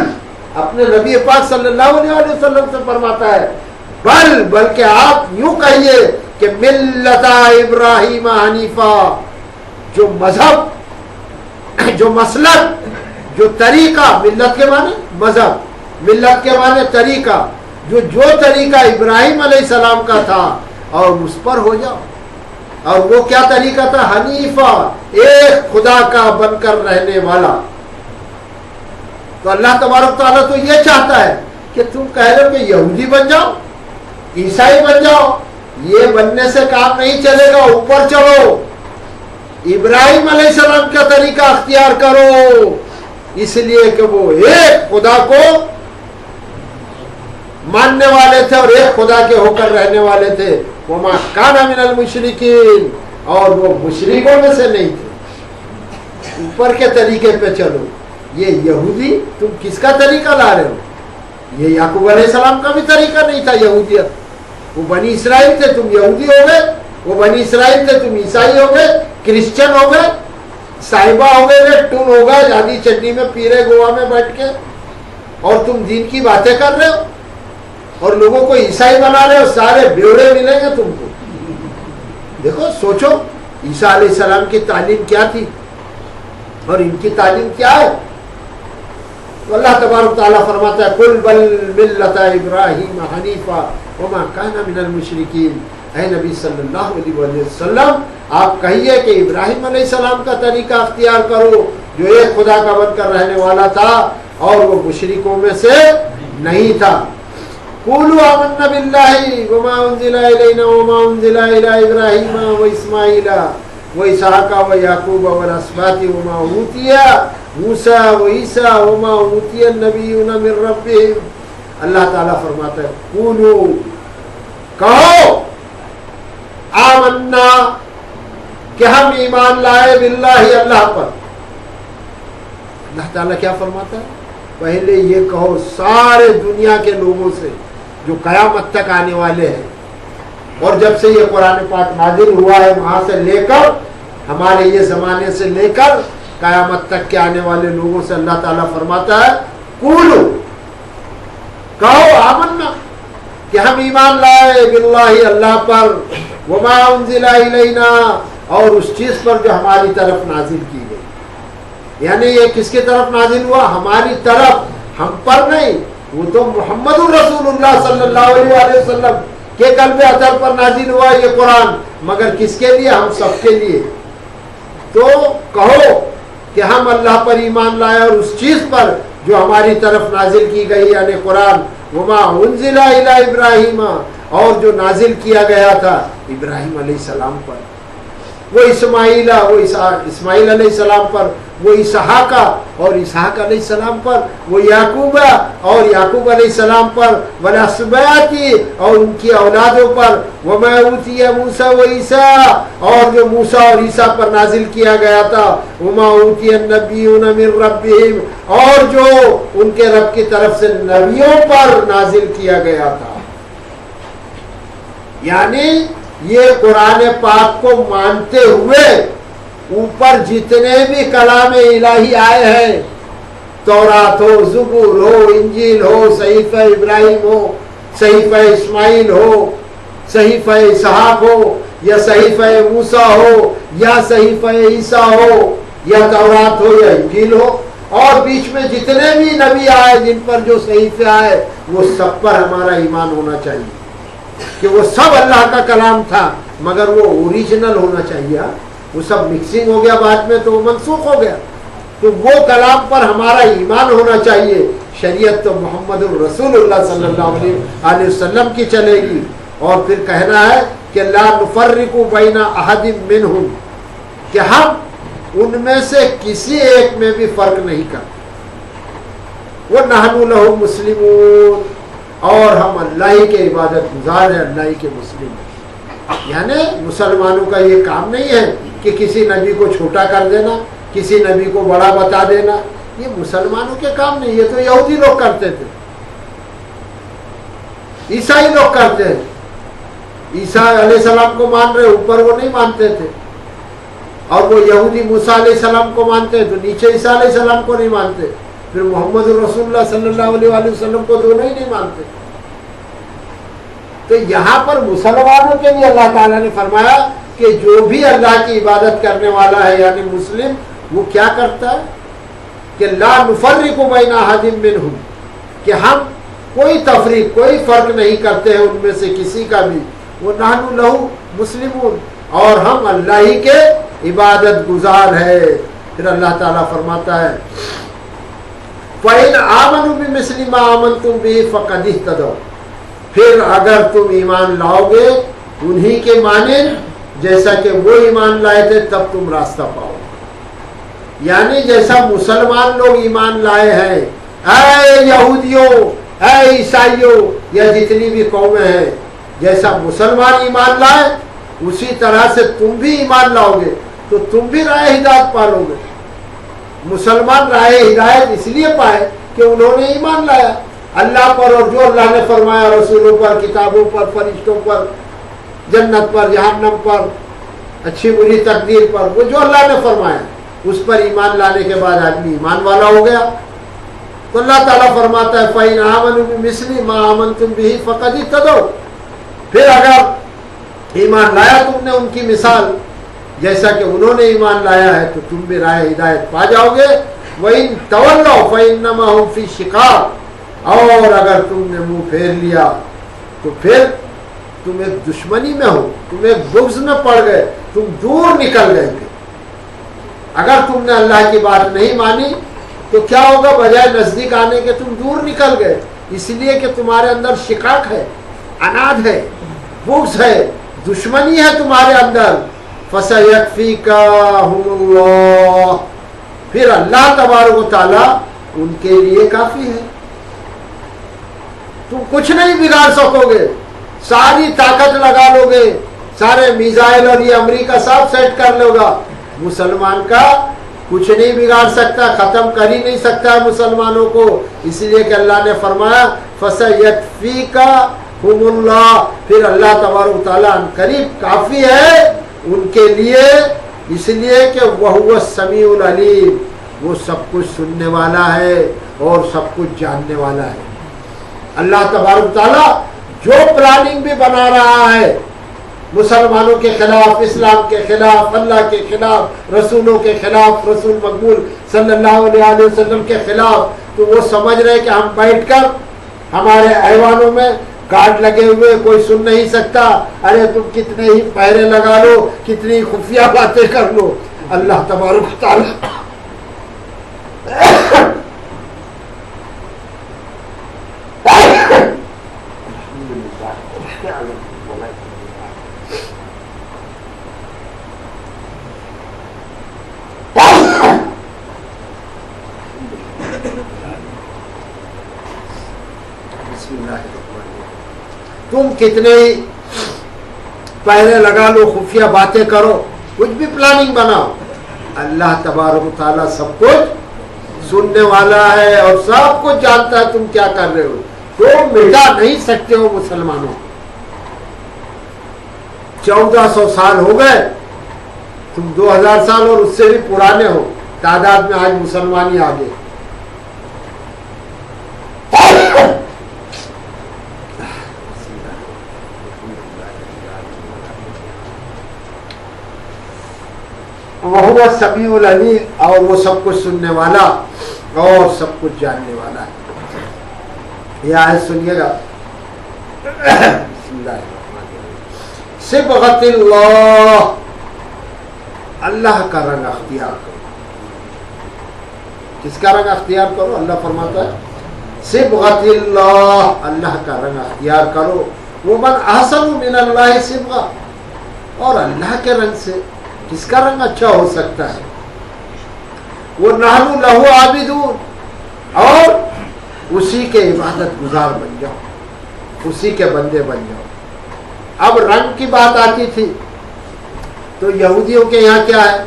اپنے نبی پاک صلی اللہ علیہ وسلم سے فرماتا ہے بلکہ آپ یوں کہیے کہ ملت ابراہیم حنیفا، جو مذہب، جو مسلک، جو طریقہ، ملت کے معنی مذہب، ملت کے معنی طریقہ، جو طریقہ ابراہیم علیہ السلام کا تھا اور اس پر ہو جاؤ۔ اور وہ کیا طریقہ تھا؟ حنیفہ، ایک خدا کا بن کر رہنے والا۔ تو اللہ تبارک تعالیٰ تو یہ چاہتا ہے کہ تم کہہ رہے ہو کہ یہودی بن جاؤ، عیسائی بن جاؤ، یہ بننے سے کام نہیں چلے گا، اوپر چلو، ابراہیم علیہ السلام کا طریقہ اختیار کرو، اس لیے کہ وہ ایک خدا کو ماننے والے تھے اور ایک خدا کے ہو کر رہنے والے تھے۔ وما کان من المشرکین، اور وہ مشرکوں میں سے نہیں تھے۔ اوپر کے طریقے پہ چلو۔ یہ یہودی تم کس کا طریقہ لا رہے ہو؟ یہ یعقوب علیہ السلام کا بھی طریقہ نہیں تھا یہودیت۔ وہ بنی اسرائیل تھے، تم یہودی ہو گئے، وہ بنی اسرائیل تھے، تم عیسائی ہو گئے، کرسچن ہو گئے، صاحبہ ہو گئے، ٹون ہو گئے، جادی چٹنی میں پی رہے گوا میں بیٹھ کے، اور تم دین کی باتیں کر رہے ہو اور لوگوں کو عیسائی بنا رہے ہو، سارے بیوڑے ملیں گے تم کو۔ دیکھو سوچو عیسیٰ علیہ السلام کی تعلیم کیا تھی اور ان کی تعلیم کیا ہے۔ تو اللہ تبارک تعالیٰ فرماتا ہے قل بل ملت ابراہیم حنیفا وما کان من المشرکین۔ اے نبی صلی اللہ علیہ وسلم آپ کہیے کہ ابراہیم علیہ السلام کا طریقہ اختیار کرو، جو ایک خدا کا بن کر رہنے والا تھا اور وہ مشرکوں میں سے نہیں تھا۔ قولوا آمنا باللہ وما انزل الینا وما انزل الی ابراہیم واسماعیل واسحاق ویعقوب والاسباط وما اوتی موسیٰ وعیسیٰ وما اوتی النبیون من ربہم۔ اللہ تعالیٰ فرماتا ہے قولو، کہو، آمنا، کہ ہم ایمان لائے، باللہ، اللہ پر۔ اللہ تعالیٰ کیا فرماتا ہے؟ پہلے یہ کہو سارے دنیا کے لوگوں سے جو قیامت تک آنے والے ہیں، اور جب سے یہ قرآن پاک نازل ہوا ہے وہاں سے لے کر ہمارے یہ زمانے سے لے کر قیامت تک کے آنے والے لوگوں سے اللہ تعالیٰ فرماتا ہے قولو، کہو، آمنا، کہ ہم ایمان لائے، باللہ، اللہ پر، وما انزل الینا، اور اس چیز پر جو ہماری طرف نازل کی گئی۔ یعنی یہ کس کی طرف نازل ہوا؟ ہماری طرف، ہم پر نہیں، وہ تو محمد رسول اللہ صلی اللہ علیہ وسلم کے قلب اطہر پر نازل ہوا یہ قرآن، مگر کس کے لیے؟ ہم سب کے لیے۔ تو کہو کہ ہم اللہ پر ایمان لائے اور اس چیز پر جو ہماری طرف نازل کی گئی یعنی قرآن، وما انزل الی ابراہیم، اور جو نازل کیا گیا تھا ابراہیم علیہ السلام پر، وہ اسماعیل علیہ السلام پر، وہ اسحاق اور اسحاق علیہ السلام پر، وہ یعقوب اور یعقوب علیہ السلام پر، والاسباط اور ان کی اولادوں پر، وما اوتی موسیٰ و عیسیٰ، اور جو موسیٰ اور عیسیٰ پر نازل کیا گیا تھا، وما اوتی النبیون من ربہم، اور جو ان کے رب کی طرف سے نبیوں پر نازل کیا گیا تھا۔ یعنی یہ قرآن پاک کو مانتے ہوئے اوپر جتنے بھی کلام الہی آئے ہیں، تورات ہو، زبور ہو، انجیل ہو، صحیفہ ابراہیم ہو، صحیفہ اسماعیل ہو، صحیفہ اسحاق ہو، یا صحیفہ موسیٰ ہو، یا صحیفہ عیسیٰ ہو، یا تورات ہو یا انجیل ہو، اور بیچ میں جتنے بھی نبی آئے جن پر جو صحیفے آئے، وہ سب پر ہمارا ایمان ہونا چاہیے کہ وہ سب اللہ کا کلام تھا، مگر وہ اوریجنل ہونا چاہیے۔ وہ سب مکسنگ ہو گیا بعد میں تو وہ منسوخ ہو گیا، تو وہ کلام پر ہمارا ایمان ہونا چاہیے۔ شریعت تو محمد الرسول اللہ صلی اللہ علیہ وسلم کی چلے گی، اور پھر کہنا ہے کہ لا نفرق بین احد منہم، کہ ہم ان میں سے کسی ایک میں بھی فرق نہیں کرتے۔ وَنَحْنُ لَهُ مُسْلِمُونَ، اور ہم اللہ ہی کے عبادت گزار ہیں، اللہ ہی کے مسلم ہیں۔ یعنی مسلمانوں کا یہ کام نہیں ہے کہ کسی نبی کو چھوٹا کر دینا، کسی نبی کو بڑا بتا دینا، یہ مسلمانوں کے کام نہیں، یہ تو یہودی لوگ کرتے تھے، عیسائی لوگ کرتے ہیں۔ عیسیٰ علیہ السلام کو مان رہے، اوپر وہ نہیں مانتے تھے، اور وہ یہودی موسیٰ علیہ السلام کو مانتے ہیں تو نیچے عیسیٰ علیہ السلام کو نہیں مانتے، پھر محمد رسول اللہ صلی اللہ علیہ وسلم کو دونوں ہی نہیں مانتے۔ تو یہاں پر مسلمانوں کے لیے اللہ تعالیٰ نے فرمایا کہ جو بھی اللہ کی عبادت کرنے والا ہے یعنی مسلم، وہ کیا کرتا ہے کہ لا نفرق بین احد منہم، کہ ہم کوئی تفریق، کوئی فرق نہیں کرتے ہیں ان میں سے کسی کا بھی۔ وَنَحْنُ لَهُ مُسْلِمُونَ، اور ہم اللہ ہی کے عبادت گزار ہے۔ پھر اللہ تعالیٰ فرماتا ہے فَإِنْ آمَنُوا بِمِثْلِ مَا آمَنْتُمْ بِهِ فَقَدِ اهْتَدَوْا، پھر اگر تم ایمان لاؤ گے انہی کے مانند جیسا کہ وہ ایمان لائے تھے، تب تم راستہ پاؤ گے۔ یعنی جیسا مسلمان لوگ ایمان لائے ہیں، اے یہودیوں، اے عیسائیوں، یا جتنی بھی قومیں ہیں، جیسا مسلمان ایمان لائے اسی طرح سے تم بھی ایمان لاؤ گے تو تم بھی راہ ہدایت پالو گے۔ مسلمان راہ ہدایت اس لیے پائے کہ انہوں نے ایمان لایا اللہ پر، اور جو اللہ نے فرمایا رسولوں پر، کتابوں پر، فرشتوں پر، جنت پر، جہنم پر، اچھی بری تقدیر پر، وہ جو اللہ نے فرمایا اس پر ایمان لانے کے بعد آدمی ایمان والا ہو گیا۔ تو اللہ تعالیٰ فرماتا ہے فَإِنْ آمَنُوا بِمِثْلِ مَا آمَنْتُمْ بِهِ فَقَدِ اهْتَدَوْا، پھر اگر ایمان لایا تم نے ان کی مثال جیسا کہ انہوں نے ایمان لایا ہے تو تم بھی راہ ہدایت پا جاؤ گے۔ وَإِنْ تَوَلَّوْا فَإِنَّمَا هُمْ فِي شِقَاقٍ، اور اگر تم نے منہ پھیر لیا تو پھر تم ایک دشمنی میں ہو، تم ایک بغض میں پڑ گئے، تم دور نکل گئے تھے۔ اگر تم نے اللہ کی بات نہیں مانی تو کیا ہوگا؟ بجائے نزدیک آنے کے تم دور نکل گئے، اس لیے کہ تمہارے اندر شقاق ہے، عناد ہے، بغض ہے، دشمنی ہے تمہارے اندر۔ فَسَيَكْفِيكَهُمُ اللَّهُ، پھر اللہ تبارک و تعالیٰ ان کے لیے کافی ہے۔ تم کچھ نہیں بگاڑ سکو گے، ساری طاقت لگا لو گے، سارے میزائل اور یہ امریکہ سب سیٹ کر لو گا، مسلمان کا کچھ نہیں بگاڑ سکتا، ختم کر ہی نہیں سکتا مسلمانوں کو۔ اس لیے کہ اللہ نے فرمایا فَسَيَكْفِيكَهُمُ اللَّهُ، پھر اللہ تبارک و تعالیٰ ان قریب کافی ہے ان کے لیے، اس لیے کہ وَهُوَ السَّمِيعُ الْعَلِيمُ، وہ سب کچھ سننے والا ہے اور سب کچھ جاننے والا ہے۔ اللہ تبارک تعالیٰ جو پلاننگ بھی بنا رہا ہے مسلمانوں کے خلاف، اسلام کے خلاف، اللہ کے خلاف، رسولوں کے خلاف، رسول مقبول صلی اللہ علیہ وسلم کے خلاف، تو وہ سمجھ رہے کہ ہم بیٹھ کر ہمارے ایوانوں میں گارڈ لگے ہوئے، کوئی سن نہیں سکتا، ارے تم کتنے ہی پہرے لگا لو، کتنی خفیہ باتیں کر لو، اللہ تبارک و تعالی تم کتنے ہی پہرے لگا لو، خفیہ باتیں کرو، کچھ بھی پلاننگ بناؤ، اللہ تبارک و تعالیٰ سب کچھ سننے والا ہے اور سب کچھ جانتا ہے تم کیا کر رہے ہو. تم مٹا نہیں سکتے ہو مسلمانوں. 1400 سال ہو گئے، تم 2000 سال اور اس سے بھی پرانے ہو تعداد میں، آج مسلمانی آگے. وہ سمیع العلیم، اور وہ سب کچھ سننے والا اور سب کچھ جاننے والا ہے. یہ آیت سنیے گا. بسم اللہ الرحمن الرحیم. صبغۃ اللہ، اللہ کا رنگ اختیار کرو. کس کا رنگ اختیار کرو؟ اللہ فرماتا ہے صبغۃ اللہ، اللہ کا رنگ اختیار کرو. ومن احسن من اللہ صبغہ، اور اللہ کے رنگ سے کس کا رنگ اچھا ہو سکتا ہے؟ وَنَحْنُ لَهُ عَابِدُونَ، اور اسی کے عبادت گزار بن جاؤ، اسی کے بندے بن جاؤ. اب رنگ کی بات آتی تھی تو یہودیوں کے یہاں کیا ہے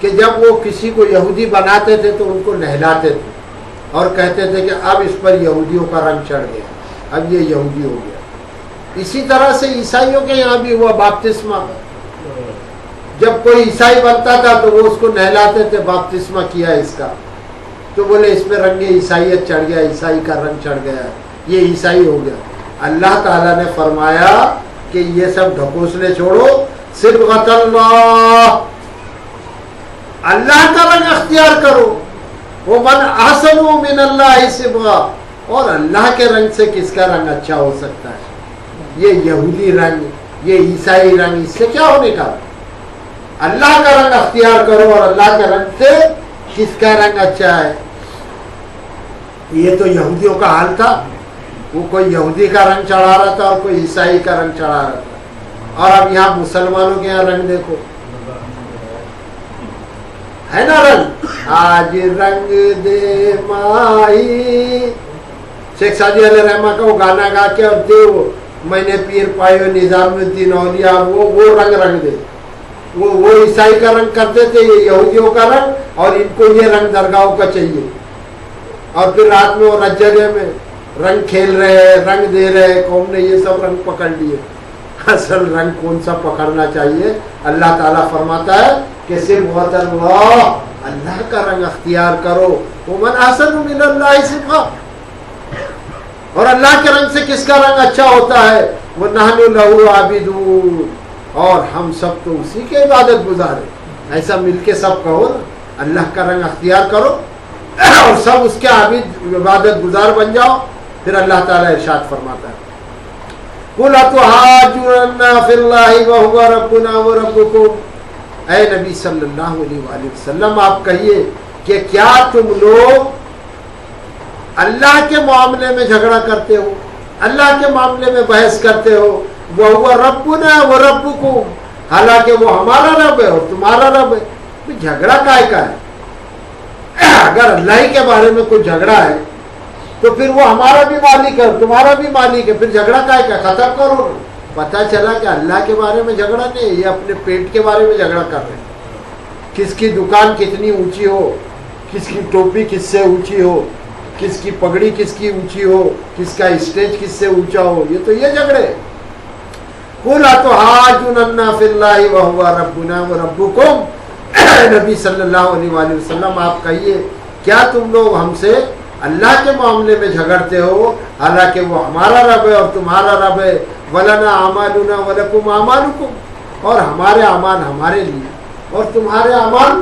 کہ جب وہ کسی کو یہودی بناتے تھے تو ان کو نہلاتے تھے اور کہتے تھے کہ اب اس پر یہودیوں کا رنگ چڑھ گیا، اب یہ یہودی ہو گیا. اسی طرح سے عیسائیوں کے یہاں بھی ہوا باپتسمہ. جب کوئی عیسائی بنتا تھا تو وہ اس کو نہلاتے تھے، باپتسمہ کیا اس کا، تو بولے اس پہ رنگ عیسائیت چڑھ گیا، عیسائی کا رنگ چڑھ گیا، یہ عیسائی ہو گیا. اللہ تعالیٰ نے فرمایا کہ یہ سب ڈھکوسلے چھوڑو، صبغۃ اللہ، اللہ کا رنگ اختیار کرو. ومن احسن من اللہ صبغہ، اور اللہ کے رنگ سے کس کا رنگ اچھا ہو سکتا ہے؟ یہ یہودی رنگ، یہ عیسائی رنگ، اس سے کیا ہونے کا؟ اللہ کا رنگ اختیار کرو، اور اللہ کے رنگ سے کس کا رنگ اچھا ہے؟ یہ تو یہودیوں کا حال تھا، وہ کوئی یہودی کا رنگ چڑھا رہا تھا اور کوئی عیسائی کا رنگ چڑھا رہا تھا. اور اب یہاں مسلمانوں کے یہاں رنگ دیکھو، ہے نا رنگ، آج رنگ دے ماہی، شیخ سعدی علیہ رحمہ کا وہ گانا گا کے اور دے وہ میں نے پیر پایو نظام الدین اولیاء، وہ رنگ دے. وہ عیسائی کا رنگ کرتے تھے، یہ یہودیوں کا رنگ، اور ان کو یہ رنگ درگاہوں کا چاہیے. اور پھر رات میں وہ رج جگہ میں رنگ کھیل رہے ہیں، رنگ دے رہے ہیں، قوم نے یہ سب رنگ پکڑ لیے. اصل رنگ کون سا پکڑنا چاہیے؟ اللہ تعالیٰ فرماتا ہے کہ صبغۃ اللہ، اللہ کا رنگ اختیار کرو. ومن احسن من اللہ صبغہ، اور اللہ کے رنگ سے کس کا رنگ اچھا ہوتا ہے؟ وَنَحْنُ لَهُ عَابِدُونَ، اور ہم سب تو اسی کے عبادت گزار ہیں. ایسا مل کے سب کہو نا، اللہ کا رنگ اختیار کرو اور سب اس کے عابد عبادت گزار بن جاؤ. پھر اللہ تعالیٰ ارشاد فرماتا ہے قُلْ أَتُحَاجُّونَنَا فِي اللَّهِ وَهُوَ رَبُّنَا وَرَبُّكُمْ، اے نبی صلی اللہ علیہ وآلہ وسلم آپ کہیے کہ کیا تم لوگ اللہ کے معاملے میں جھگڑا کرتے ہو، اللہ کے معاملے میں بحث کرتے ہو. وَهُوَ رَبُّنَا وَرَبُّكُمْ، حالانکہ وہ ہمارا رب ہے اور تمہارا رب ہے. جھگڑا کائے کا ہے؟ اگر اللہ ہی کے بارے میں کوئی جھگڑا ہے تو پھر وہ ہمارا بھی مالک ہے تمہارا بھی مالک ہے، پھر جھگڑا کائے کا؟ ختم کرو. پتہ چلا کہ اللہ کے بارے میں جھگڑا نہیں، یہ اپنے پیٹ کے بارے میں جھگڑا کر رہے ہیں. کس کی دکان کتنی اونچی ہو، کس کی ٹوپی کس سے اونچی ہو، کس کی پگڑی کس کی اونچی ہو، کس کا اسٹیج کس سے اونچا ہو، یہ تو یہ جھگڑے. قُلْ أَتُحَاجُّونَنَا فِي اللَّهِ وَهُوَ رَبُّنَا وَرَبُّكُمْ، نبی صلی اللہ علیہ وآلہ وسلم آپ کہیے کیا تم لوگ ہم سے اللہ کے معاملے میں جھگڑتے ہو حالانکہ وہ ہمارا رب ہے اور تمہارا رب ہے. وَلَنَا أَعْمَالُنَا وَلَكُمْ أَعْمَالُكُمْ، اور ہمارے اعمال ہمارے لیے اور تمہارے اعمال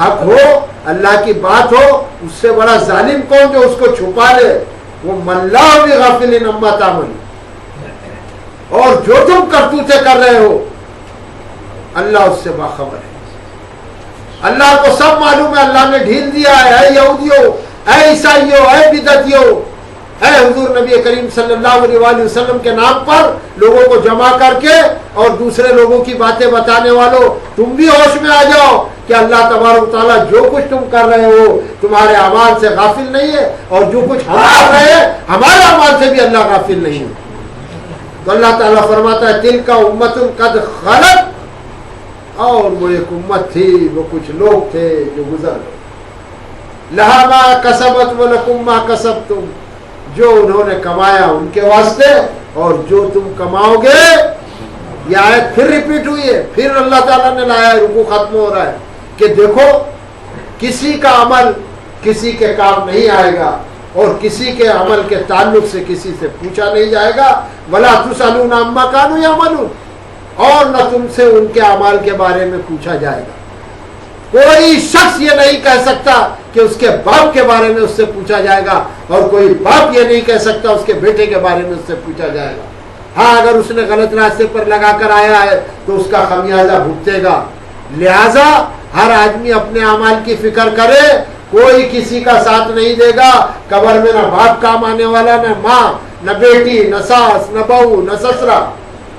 حق ہو, اللہ کی بات ہو, اس سے بڑا ظالم کون جو اس کو چھپا لے. وہ ملا بغافل عما تعملون, اور جو تم کرتوتے کر رہے ہو اللہ اس سے باخبر ہے. اللہ کو سب معلوم ہے. اللہ نے ڈھیل دیا ہے. اے یہودیوں, اے عیسائیوں, اے بدعتیوں, اے حضور نبی کریم صلی اللہ علیہ وآلہ وسلم کے نام پر لوگوں کو جمع کر کے اور دوسرے لوگوں کی باتیں بتانے والوں, تم بھی ہوش میں آ جاؤ کہ اللہ تبارک و تعالیٰ جو کچھ تم کر رہے ہو تمہارے اعمال سے غافل نہیں ہے, اور جو کچھ ہم کر رہے ہیں ہمارے اعمال سے بھی اللہ غافل نہیں ہے. تو اللہ تعالیٰ فرماتا ہے تلک امت قد خلت, اور وہ ایک امت تھی, وہ کچھ لوگ تھے جو گزر گئے. لہا ما کسبت ولکم ما کسبتم, جو انہوں نے کمایا ان کے واسطے, اور جو تم کماؤ گے. یہ آیت پھر ریپیٹ ہوئی ہے, پھر اللہ تعالیٰ نے لایا ہے, رکوع ختم ہو رہا ہے کہ دیکھو کسی کا عمل کسی کے کام نہیں آئے گا, اور کسی کے عمل کے تعلق سے کسی سے پوچھا نہیں جائے گا. ولا تسألون عما كانوا يعملون, اور نہ تم سے ان کے اعمال کے بارے میں پوچھا جائے گا. کوئی شخص یہ نہیں کہہ سکتا کہ اس کے باپ کے بارے میں اس سے پوچھا جائے گا, اور کوئی باپ یہ نہیں کہہ سکتا اس کے بیٹے کے بارے میں اس سے پوچھا جائے گا. ہاں اگر اس نے غلط راستے پر لگا کر آیا ہے تو اس کا خمیازہ بھگتے گا. لہذا ہر آدمی اپنے اعمال کی فکر کرے. کوئی کسی کا ساتھ نہیں دے گا. قبر میں نہ باپ کام آنے والا, نہ ماں, نہ بیٹی, نہ ساس, نہ بہو, نہ سسرا,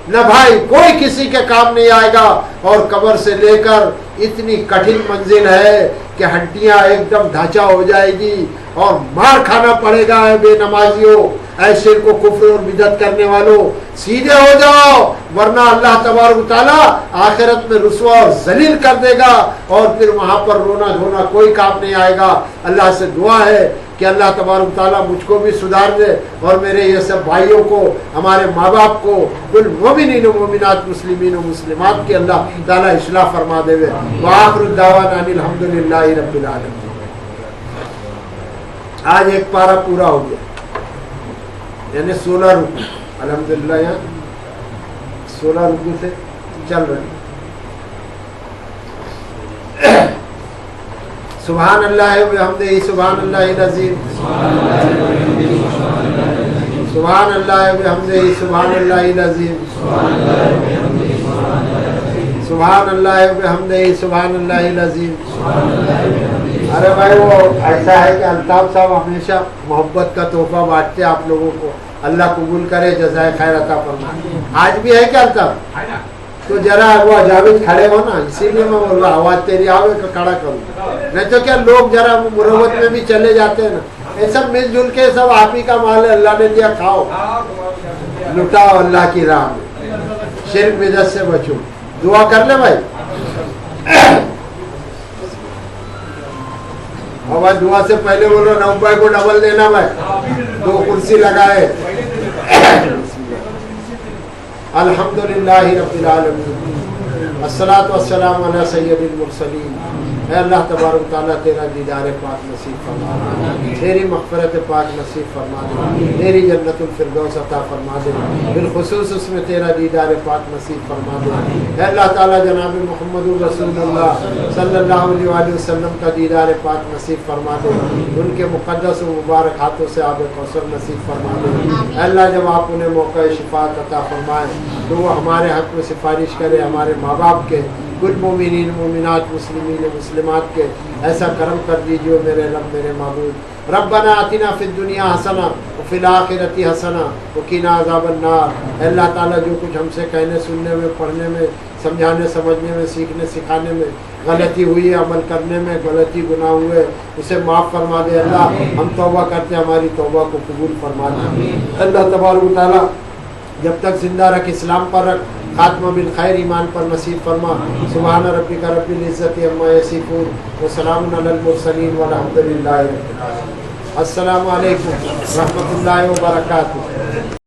نہ بھائی, کوئی کسی کے کام نہیں آئے گا. اور قبر سے لے کر اتنی کٹھن منزل ہے کہ ہڈیاں ایک دم ڈھانچہ ہو جائے گی, اور مار کھانا پڑے گا. بے نمازیوں, اے شرک و کفر اور بدعت کرنے والوں, سیدھے ہو جاؤ, ورنہ اللہ تبارک و تعالیٰ آخرت میں رسوا اور ذلیل کر دے گا, اور پھر وہاں پر رونا دھونا کوئی کام نہیں آئے گا. اللہ سے دعا ہے کہ اللہ تبارک و تعالیٰ مجھ کو بھی سدھار دے, اور میرے یہ سب بھائیوں کو, ہمارے ماں باپ کو, کل مومنین و مومنات, مسلمین و مسلمات کی اللہ تعالیٰ اصلاح فرما دے. وآخر الدعوانا ان الحمدللہ رب العالمین. آج ایک پارہ پورا ہو گیا, یعنی 16 رکوع. الحمدللہ یہاں 16 رکوع سے چل رہے ہیں. سبحان اللہ وبحمدہ, سبحان اللہ العظیم, سبحان اللہ وبحمدہ, سبحان اللہ العظیم, سبحان اللہ وبحمدہ, سبحان اللہ العظیم. ارے بھائی وہ ایسا ہے کہ الطاف صاحب ہمیشہ محبت کا تحفہ بانٹتے ہیں آپ لوگوں کو. اللہ قبول کرے, جزائے خیر عطا فرمائے. آج بھی ہے کیا الطاف؟ تو ذرا وہ جاوید کھڑے ہو نا, اسی لیے میں بول رہا آواز تیری آوے کہ کھڑا کروں, نہیں تو کیا لوگ ذرا مروت میں بھی چلے جاتے ہیں نا. یہ سب مل جل کے سب آپ ہی کا مال ہے, اللہ نے دیا کھاؤ, لٹاؤ اللہ کی راہ میں, شرک بدعت سے بچو. دعا کر لے بھائی, اور بھائی دعا سے پہلے بول رہا نو بھائی کو ڈبل دینا بھائی, 2 کرسی لگائے. الحمدللہ رب العالمین, الصلاۃ والسلام علی سید المرسلین. اے اللہ تبارک تعالیٰ تیرا دیدار پاک نصیب فرما دے, تیری مغفرت پاک نصیب فرما دے, تیری جنت الفردوس عطا فرما دے, بالخصوص اس میں تیرا دیدار پاک نصیب فرما دے. اے اللہ تعالیٰ جناب محمد رسول اللہ صلی اللہ علیہ وآلہ وسلم کا دیدار پاک نصیب فرما دے, ان کے مقدس و مبارک ہاتھوں سے آب کوثر نصیب فرما دے. اے اللہ جب آپ انہیں موقع شفاعت عطا فرمائے تو وہ ہمارے حق میں سفارش کرے, ہمارے ماں باپ کے, کل مومنین مومنات, مسلمین مسلمات کے. ایسا کرم کر دیجیے میرے رب میرے معبود. ربنا آتنا فی الدنیا حسنہ وفی الآخرۃ حسنہ وقنا عذاب النار. اے اللہ تعالیٰ جو کچھ ہم سے کہنے سننے میں, پڑھنے میں, سمجھانے سمجھنے میں, سیکھنے سکھانے میں غلطی ہوئی ہے, عمل کرنے میں غلطی گناہ ہوئے, اسے معاف فرما دے. اللہ ہم توبہ کرتے, ہماری توبہ کو قبول فرما دے. اللہ تبارک و تعالیٰ جب تک زندہ رکھ, اسلام پر رکھ, خاتمہ بالخیر ایمان پر نصیب فرما. سبحان ربک رب العزت عما یصفون وسلام علی المرسلین والحمد للہ رب العالمین. السلام علیکم ورحمۃ اللہ وبرکاتہ.